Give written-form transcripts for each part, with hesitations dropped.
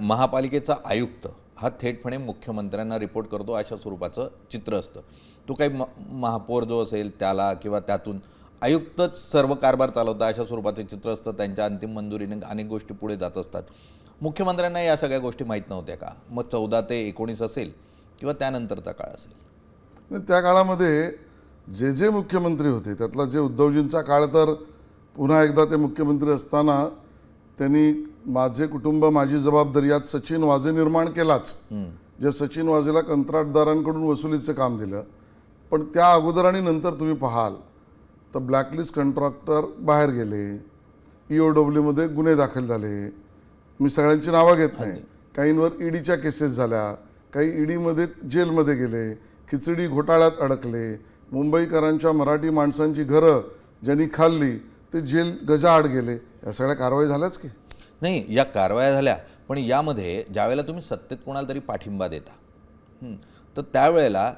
महापालिकेचा आयुक्त हा थेटपणे मुख्यमंत्र्यांना रिपोर्ट करतो अशा स्वरूपाचं चित्र असतं. तो काही महापौर जो असेल त्याला किंवा त्यातून आयुक्तच सर्व कारभार चालवता अशा स्वरूपाचं चित्र असतं. त्यांच्या अंतिम मंजुरीने अनेक गोष्टी पुढे जात असतात. मुख्यमंत्र्यांना या सगळ्या गोष्टी माहीत नव्हत्या का? मग 14 ते 19 असेल किंवा त्यानंतरचा काळ असेल. त्या काळामध्ये जे जे मुख्यमंत्री होते त्यातला जे उद्धवजींचा काळ तर पुन्हा एकदा ते मुख्यमंत्री असताना त्यांनी माझे कुटुंब माझी जबाबदारी यात सचिन वाझे निर्माण केलाच. जे सचिन वाझेला कंत्राटदारांकडून वसुलीचं काम दिलं. पण त्या अगोदर आणि नंतर तुम्ही पाहाल तर ब्लॅकलिस्ट कॉन्ट्रॅक्टर बाहेर गेले, EOWमध्ये गुन्हे दाखल झाले. मी सगळ्यांची नावं घेत नाही. काहींवर ईडीच्या केसेस झाल्या, काही ईडीमध्ये जेलमध्ये गेले, खिचडी घोटाळ्यात अडकले. मुंबईकरांच्या मराठी माणसांची घरं ज्यांनी खाल्ली ते जेल गजाआड गेले. या सगळ्या कारवाई झाल्याच की नाही? या कारवाया झाल्या, पण यामध्ये ज्यावेळेला तुम्ही सत्तेत कोणाला तरी पाठिंबा देता तर त्यावेळेला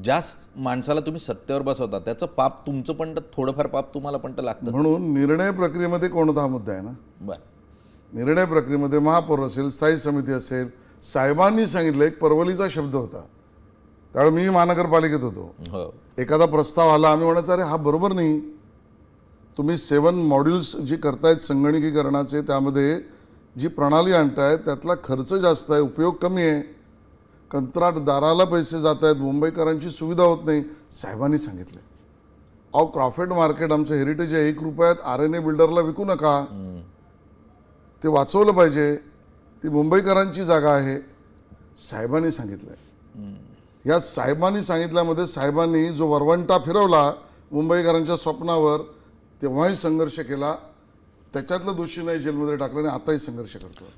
ज्या माणसाला तुम्ही सत्तेवर बसवता त्याचं पाप तुमचं पण तर थोडंफार पाप तुम्हाला पण तर लागतं. म्हणून निर्णय प्रक्रियेमध्ये कोणता मुद्दा आहे ना. बरं, निर्णय प्रक्रियेमध्ये महापौर असेल, स्थायी समिती असेल, साहेबांनी सांगितलं. एक परवलीचा शब्द होता त्यावेळी मी महानगरपालिकेत होतो. हो, एखादा प्रस्ताव आला आम्ही म्हणायचं अरे हा बरोबर नाही. तुम्ही 7 मॉड्यूल्स जी करतायत संगणकीकरणाचे त्यामध्ये जी प्रणाली आणतायत त्यातला खर्च जास्त आहे, उपयोग कमी आहे, कंत्राटदाराला पैसे जात आहेत, मुंबईकरांची सुविधा होत नाही. साहेबांनी सांगितलं अहो क्रॉफर्ड मार्केट आमचं हेरिटेज आहे, 1 रुपयात RNA बिल्डरला विकू नका. ते वाचवलं पाहिजे, ती मुंबईकरांची जागा आहे. साहेबांनी सांगितलंय. या साहेबांनी सांगितल्यामध्ये साहेबांनी जो वरवंटा फिरवला मुंबईकरांच्या स्वप्नावर तेव्हाही संघर्ष केला. त्याच्यातलं दोषी नाही जेलमध्ये टाकलं आणि आताही संघर्ष करतो.